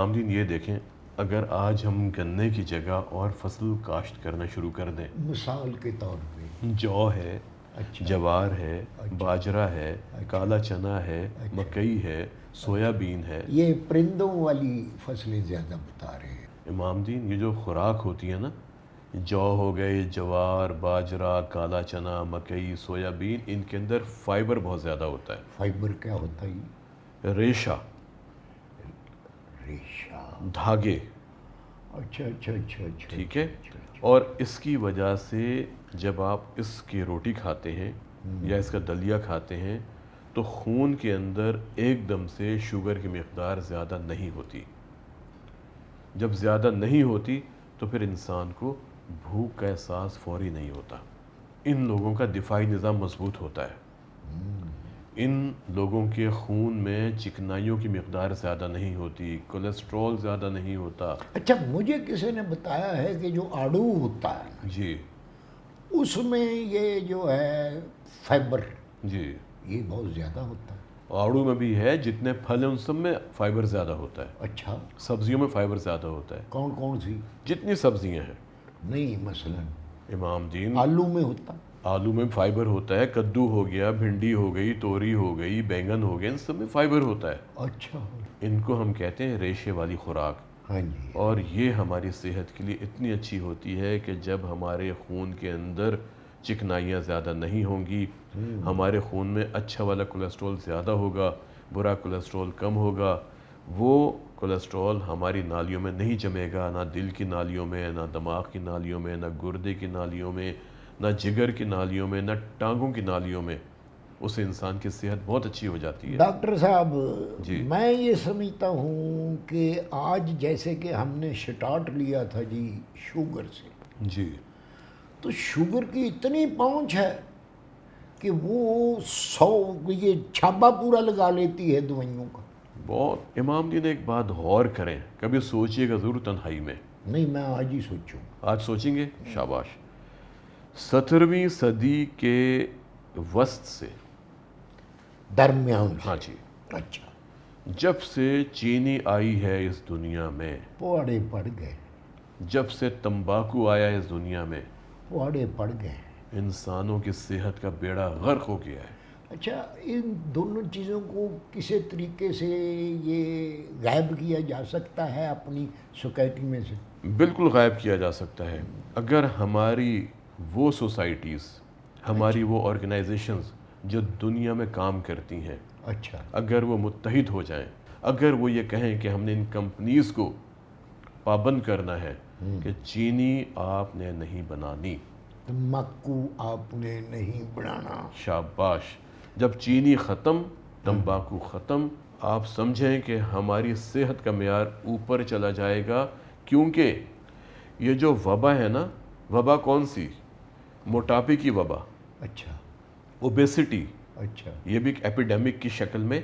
امام دین یہ دیکھیں، اگر آج ہم گنے کی جگہ اور فصل کاشت کرنا شروع کر دیں، مثال کے طور پہ جو ہے، اچھا جوار ہے، اچھا باجرہ ہے، اچھا کالا چنا ہے، اچھا مکئی ہے، سویا بین ہے۔ یہ پرندوں والی فصلیں زیادہ بتا رہے ہیں۔ امام دین یہ جو خوراک ہوتی ہے نا، جو ہو گئے، جوار، باجرہ، کالا چنا، مکئی، سویا بین، ان کے اندر فائبر بہت زیادہ ہوتا فائبر کیا ہوتا ہے؟ ہے، ریشہ، ریشہ۔ دھاگے، اچھا اچھا اچھا اچھا ٹھیک اچھا ہے۔ اچھا اچھا۔ اور اس کی وجہ سے جب آپ اس کی روٹی کھاتے ہیں یا اس کا دلیا کھاتے ہیں تو خون کے اندر ایک دم سے شوگر کی مقدار زیادہ نہیں ہوتی۔ جب زیادہ نہیں ہوتی تو پھر انسان کو بھوک کا احساس فوری نہیں ہوتا۔ ان لوگوں کا دفاعی نظام مضبوط ہوتا ہے، ان لوگوں کے خون میں چکنائیوں کی مقدار زیادہ نہیں ہوتی، کولیسٹرول زیادہ نہیں ہوتا۔ اچھا، مجھے کسی نے بتایا ہے کہ جو آڑو ہوتا ہے نا، جی اس میں یہ جو ہے فائبر جی، یہ بہت زیادہ ہوتا ہے۔ آڑو میں بھی ہے، جتنے پھل ہیں ان سب میں فائبر زیادہ ہوتا ہے، اچھا، سبزیوں میں فائبر زیادہ ہوتا ہے، کون کون سی؟ جتنی سبزیاں ہیں۔ نہیں، مثلا امام دین، آلو میں ہوتا؟ آلو میں فائبر ہوتا ہے، کدو ہو گیا، بھنڈی ہو گئی، توری ہو گئی، بینگن ہو گئے، ان سب میں فائبر ہوتا ہے۔ اچھا، ان کو ہم کہتے ہیں ریشے والی خوراک، ہاں جی۔ اور یہ ہماری صحت کے لیے اتنی اچھی ہوتی ہے کہ جب ہمارے خون کے اندر چکنائیاں زیادہ نہیں ہوں گی، ہمارے خون میں اچھا والا کولیسٹرول زیادہ ہوگا، برا کولیسٹرول کم ہوگا، وہ کولیسٹرول ہماری نالیوں میں نہیں جمے گا، نہ دل کی نالیوں میں، نہ دماغ کی نالیوں میں، نہ گردے کی نالیوں میں، نہ جگر کی نالیوں میں، نہ ٹانگوں کی نالیوں میں۔ اس انسان کی صحت بہت اچھی ہو جاتی ہے۔ ڈاکٹر صاحب، جی میں یہ سمجھتا ہوں کہ آج جیسے کہ ہم نے سٹارٹ لیا تھا جی شوگر سے، جی، تو شوگر کی اتنی پہنچ ہے کہ وہ یہ چھاپا پورا لگا لیتی ہے دوائیوں کا۔ بہت۔ امام جی نے ایک بات غور کریں، کبھی سوچئے گا ضرور تنہائی میں۔ نہیں، میں آج ہی سوچوں۔ آج سوچیں گے؟ شاباش۔ 17ویں صدی کے وسط سے، درمیان سے؟ ہاں جی، اچھا، جب سے چینی آئی ہے اس دنیا میں، پواڑے پڑ گئے، جب سے تمباکو آیا ہے اس دنیا میں، پواڑے پڑ گئے۔ انسانوں کی صحت کا بیڑا غرق ہو گیا ہے۔ اچھا، ان دونوں چیزوں کو کسی طریقے سے یہ غائب کیا جا سکتا ہے اپنی سوسائٹی میں سے؟ بالکل غائب کیا جا سکتا ہے، اگر ہماری وہ سوسائٹیز، ہماری وہ آرگنائزیشنز جو دنیا میں کام کرتی ہیں، اچھا، اگر وہ متحد ہو جائیں، اگر وہ یہ کہیں کہ ہم نے ان کمپنیز کو پابند کرنا ہے کہ چینی آپ نے نہیں بنانی۔ تمباکو آپ نے نہیں بنانا۔ شاباش۔ جب چینی ختم، تمباکو ختم، آپ سمجھیں کہ ہماری صحت کا معیار اوپر چلا جائے گا، کیونکہ یہ جو وبا ہے نا، وبا کون سی؟ موٹاپے کی وبا، اچھا اوبیسٹی، اچھا، یہ بھی ایک ایپیڈیمک کی شکل میں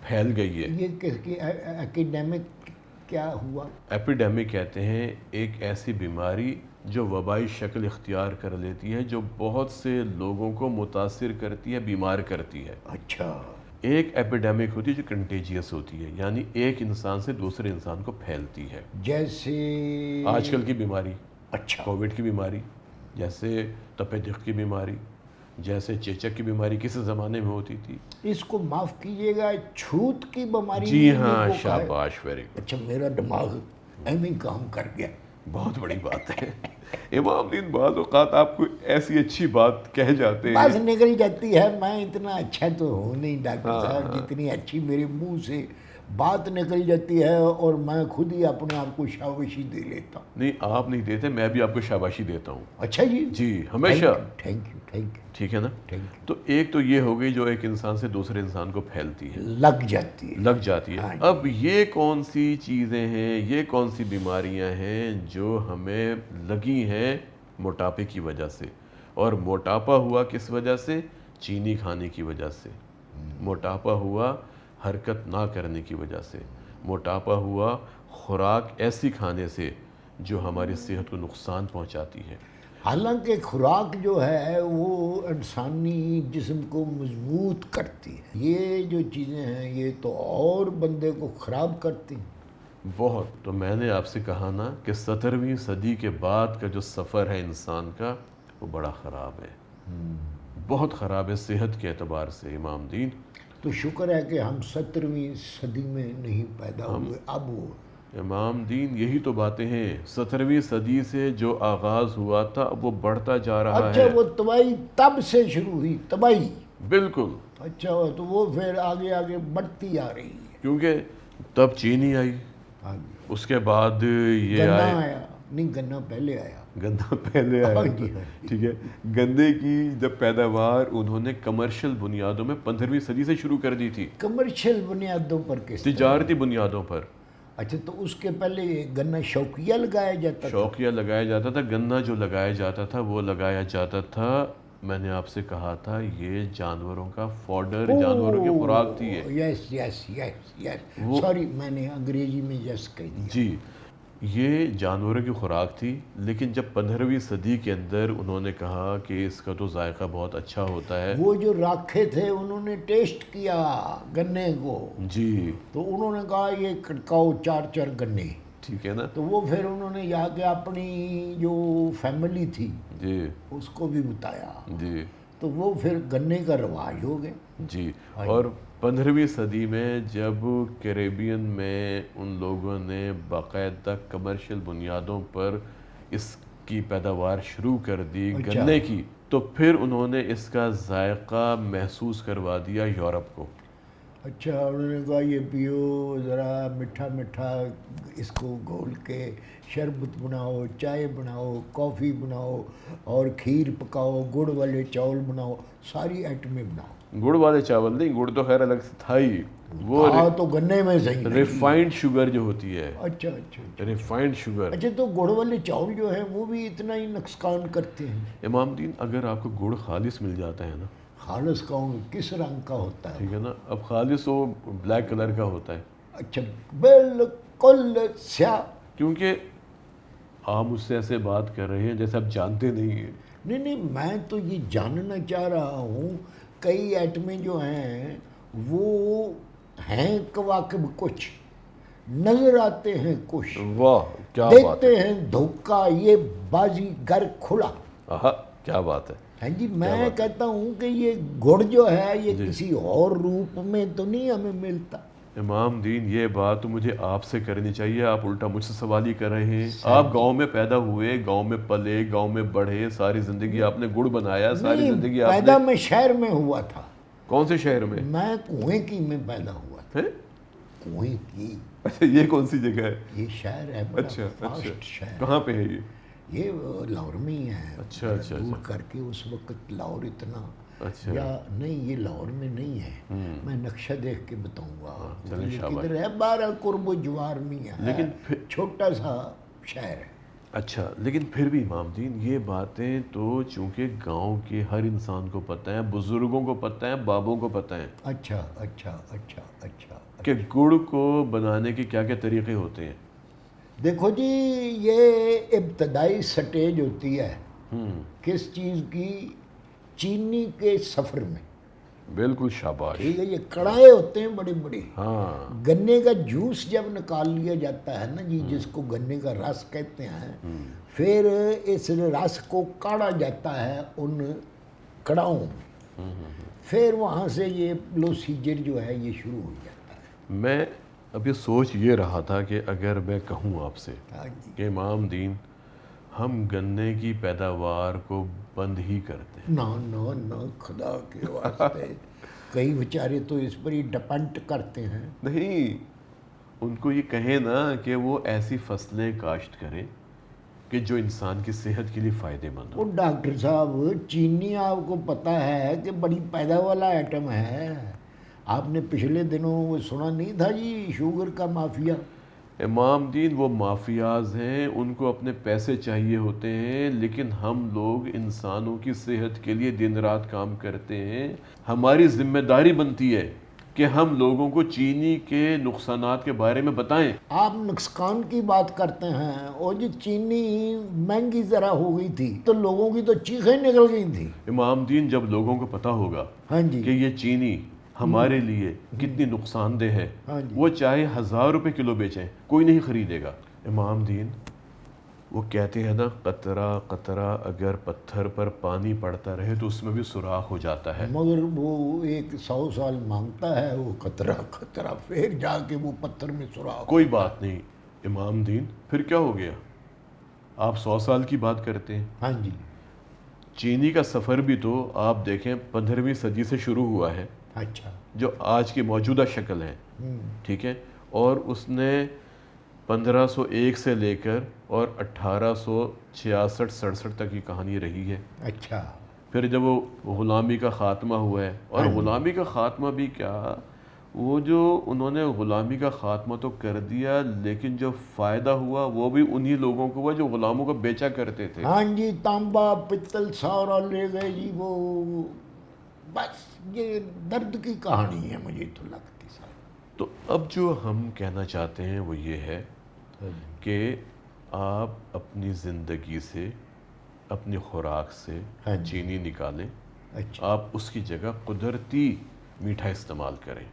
پھیل گئی ہے۔ یہ کس کی ایکیڈیمک کیا ہوا؟ ایپیڈیمک کہتے ہیں ایک ایسی بیماری جو وبائی شکل اختیار کر لیتی ہے، جو بہت سے لوگوں کو متاثر کرتی ہے، بیمار کرتی ہے۔ اچھا، ایک ایپیڈیمک ہوتی ہے جو کنٹیجیس ہوتی ہے، یعنی ایک انسان سے دوسرے انسان کو پھیلتی ہے، جیسے آج کل کی بیماری، اچھا، کووڈ کی بیماری، جیسے تپ دق کی بیماری، جیسے چیچک کی بیماری کسی زمانے میں ہوتی تھی۔ اس کو معاف کیجیے گا، چھوت کی بیماری جی بھی ہاں، انہیں کو کہا ہے۔ شاباش، ویری گڈ، اچھا، میرا دماغ ایم ہی کام کر گیا۔ بہت بڑی بات ہے۔ امام دین بعض اوقات آپ کو ایسی اچھی بات کہہ جاتے ہیں۔ بس نکل جاتی ہے، میں اتنا اچھا تو ہوں نہیں ڈاکٹر صاحب، جتنی اچھی میرے منہ سے بات نکل جاتی ہے اور میں خود ہی اپنے آپ کو شاباشی دے لیتا ہوں۔ نہیں، آپ نہیں دیتے، میں بھی آپ کو شاباشی دیتا ہوں۔ اچھا جی، جی، ہمیشہ۔ تھینک یو تھینک یو ٹھیک ہے نا؟ Thank you. تو ایک تو یہ ہو گئی جو ایک انسان سے دوسرے انسان کو پھیلتی ہے، لگ جاتی ہے، لگ جاتی ہے۔ ہاں جی۔ اب یہ کون سی چیزیں ہیں، یہ کون سی بیماریاں ہیں جو ہمیں لگی ہیں موٹاپے کی وجہ سے؟ اور موٹاپا ہوا کس وجہ سے؟ چینی کھانے کی وجہ سے۔ موٹاپا ہوا حرکت نہ کرنے کی وجہ سے۔ موٹاپا ہوا خوراک ایسی کھانے سے جو ہماری صحت کو نقصان پہنچاتی ہے۔ حالانکہ خوراک جو ہے وہ انسانی جسم کو مضبوط کرتی ہے، یہ جو چیزیں ہیں یہ تو اور بندے کو خراب کرتی ہیں۔ بہت. تو میں نے آپ سے کہا نا کہ 17ویں صدی کے بعد کا جو سفر ہے انسان کا وہ بڑا خراب ہے, بہت خراب ہے صحت کے اعتبار سے امام دین. تو شکر ہے کہ ہم 17ویں صدی میں نہیں پیدا ہوئے. اب وہ امام دین یہی تو باتیں ہیں, 17ویں صدی سے جو آغاز ہوا تھا اب وہ بڑھتا جا رہا اچھا ہے. وہ تباہی تب سے شروع ہوئی, تباہی. بالکل, اچھا تو وہ پھر آگے آگے بڑھتی آ رہی ہے. کیونکہ تب چینی آئی, ہاں جی. اس کے بعد یہ گنا آئے, آیا نہیں, گنا پہلے آیا. گندہ پہلے آیا. ہاں جی, ہاں جی. ٹھیک ہے, گندے کی جب پیداوار انہوں نے کمرشل بنیادوں میں 15ویں صدی سے شروع کر دی تھی, کمرشل بنیادوں پر کس طرح؟ تجارتی بنیادوں پر. اچھا تو اس کے پہلے گنا شوقیہ لگایا جاتا تھا؟ شوقیہ لگایا جاتا تھا. گنا جو لگایا جاتا تھا وہ لگایا جاتا تھا, میں نے آپ سے کہا تھا یہ جانوروں کا فوڈر, جانوروں کی خوراک تھی یہ. یس یس یس یس, سوری میں نے انگریزی میں یس کہہ دیا. جی, یہ جانوروں کی خوراک تھی. لیکن جب 15ویں صدی کے اندر انہوں نے کہا کہ اس کا تو ذائقہ بہت اچھا ہوتا ہے, وہ جو راکھے تھے انہوں نے ٹیسٹ کیا گنے کو, جی تو انہوں نے کہا یہ کھٹکاؤ 4 گنے. ٹھیک ہے نا, تو وہ پھر انہوں نے یا کہ اپنی جو فیملی تھی جی اس کو بھی بتایا, جی تو وہ پھر گنے کا رواج ہو گئے. جی. اور 15ویں صدی میں جب کیریبین میں ان لوگوں نے باقاعدہ کمرشل بنیادوں پر اس کی پیداوار شروع کر دی گنے کی, تو پھر انہوں نے اس کا ذائقہ محسوس کروا دیا یورپ کو. اچھا, انہوں نے کہا یہ پیو ذرا میٹھا میٹھا, اس کو گھول کے شربت بناؤ, چائے بناؤ, کافی بناؤ, اور کھیر پکاؤ, گڑ والے چاول بناؤ, ساری آئٹمیں بناؤ. گڑ والے چاول نہیں, گڑ تو خیر الگ سے تھا ہی, وہ تو گنے میں صحیح. ریفائنڈ شوگر جو ہوتی ہے, اچھا اچھا. Refined sugar. اچھا تو گڑ والے چاول جو ہے وہ بھی اتنا ہی نقصان کرتے ہیں؟ امام دین اگر آپ کو گڑ خالص مل جاتا ہے نا, خالص کون کس رنگ کا ہوتا ہے؟ ٹھیک ہے نا, اب خالص وہ بلیک کلر کا ہوتا ہے. اچھا بالکل سیاہ. کیونکہ آپ مجھ سے ایسے بات کر رہے ہیں جیسے آپ جانتے نہیں ہیں. نہیں نہیں, میں تو یہ جاننا چاہ رہا ہوں, کئی ایٹمیں جو ہیں وہ ہیں کواکب, کچھ نظر آتے ہیں, کچھ واہ کیا بات دیکھتے ہیں دھوکہ, یہ بازی گر کھلا. ہے, کیا بات ہے. ہاں جی, میں کہتا ہوں کہ یہ گڑ جو ہے یہ کسی اور روپ میں تو نہیں ہمیں ملتا. امام دین یہ بات تو مجھے آپ سے کرنی چاہیے, آپ الٹا مجھ سے سوال ہی کر رہے ہیں. آپ گاؤں میں پیدا ہوئے, گاؤں میں پلے, گاؤں میں بڑھے, ساری زندگی آپ نے گڑ بنایا, ساری زندگی آپ نے. پیدا میں شہر میں ہوا تھا. کون سے شہر میں؟ میں کنویں کی میں پیدا ہوا تھا. کنویں کی. اچھا, یہ کون سی جگہ ہے؟ یہ شہر ہے اچھا فاسٹ شہر. کہاں پہ ہے یہ لاہور میں ہی ہے. اچھا اچھا دور کر کے اس وقت لاہور اتنا, اچھا, یا نہیں یہ لاہور میں نہیں ہے, میں نقشہ دیکھ کے بتاؤں گا. چلیں کدھر ہے, 12 قرب و جوار میں ہے, لیکن چھوٹا سا شہر ہے. اچھا, لیکن پھر بھی امام دین یہ باتیں تو چونکہ گاؤں کے ہر انسان کو پتہ ہے, بزرگوں کو پتہ ہے, بابوں کو پتہ ہے. اچھا اچھا اچھا اچھا. کہ گڑ کو بنانے کے کیا کیا طریقے ہوتے ہیں. دیکھو جی, یہ ابتدائی سٹیج ہوتی ہے کس چیز کی, چینی کے سفر میں. بالکل, شاباش. ٹھیک ہے, یہ کڑھائے ہوتے ہیں بڑے بڑے. ہاں, گنے کا جوس جب نکال لیا جاتا ہے نا جی, جس کو گنے کا رس کہتے ہیں, پھر اس رس کو کاڑھا جاتا ہے ان کڑاؤں میں, پھر وہاں سے یہ پروسیجر جو ہے یہ شروع ہو جاتا ہے. میں اب یہ سوچ یہ رہا تھا کہ اگر میں کہوں آپ سے کہ امام دین ہم گنے کی پیداوار کو بند ہی کرتے ہیں. نہ خدا کے واسطے, کئی بیچارے تو اس پر ہی ڈپینڈ کرتے ہیں. نہیں, ان کو یہ کہیں نا کہ وہ ایسی فصلیں کاشت کریں کہ جو انسان کی صحت کے لیے فائدے مند ہو. وہ ڈاکٹر صاحب, چینی آپ کو پتہ ہے کہ بڑی پیدا والا آئٹم ہے. آپ نے پچھلے دنوں وہ سنا نہیں تھا جی, شوگر کا مافیا. امام دین وہ مافیاز ہیں, ان کو اپنے پیسے چاہیے ہوتے ہیں, لیکن ہم لوگ انسانوں کی صحت کے لیے دن رات کام کرتے ہیں. ہماری ذمہ داری بنتی ہے کہ ہم لوگوں کو چینی کے نقصانات کے بارے میں بتائیں. آپ نقصان کی بات کرتے ہیں, اور جی چینی مہنگی ذرا ہو گئی تھی تو لوگوں کی تو چیخیں نکل گئی تھیں. امام دین جب لوگوں کو پتہ ہوگا ہاں جی, کہ یہ چینی ہمارے لیے کتنی نقصان دہ ہے، ہاں جی، وہ چاہے 1000 روپے کلو بیچیں کوئی نہیں خریدے گا۔ امام دین وہ کہتے ہیں نا، قطرہ قطرہ اگر پتھر پر پانی پڑتا رہے تو اس میں بھی سوراخ ہو جاتا ہے۔ مگر وہ ایک 100 سال مانگتا ہے وہ قطرہ قطرہ، پھر جا کے وہ پتھر میں سوراخ کوئی ہوتا ہے۔ بات نہیں امام دین، پھر کیا ہو گیا؟ آپ 100 سال کی بات کرتے ہیں، ہاں جی، چینی کا سفر بھی تو آپ دیکھیں 15ویں صدی سے شروع ہوا ہے، اچھا، جو آج کی موجودہ شکل ہے، ٹھیک ہے، اور اس نے 1501 سے لے کر اور 1866-67 تک کی کہانی رہی ہے۔ اچھا، پھر جب وہ غلامی کا خاتمہ ہوا ہے، اور ہاں جی، غلامی کا خاتمہ بھی کیا، وہ جو انہوں نے غلامی کا خاتمہ تو کر دیا، لیکن جو فائدہ ہوا وہ بھی انہی لوگوں کو ہوا جو غلاموں کو بیچا کرتے تھے۔ ہاں جی، تانبا پتل سارا لے گئے جی وہ، بس یہ درد کی کہانی ہے مجھے تو لگتی سر۔ تو اب جو ہم کہنا چاہتے ہیں وہ یہ ہے کہ آپ اپنی زندگی سے، اپنی خوراک سے ہاں جی، چینی نکالیں، اچھا، آپ اس کی جگہ قدرتی میٹھا استعمال کریں۔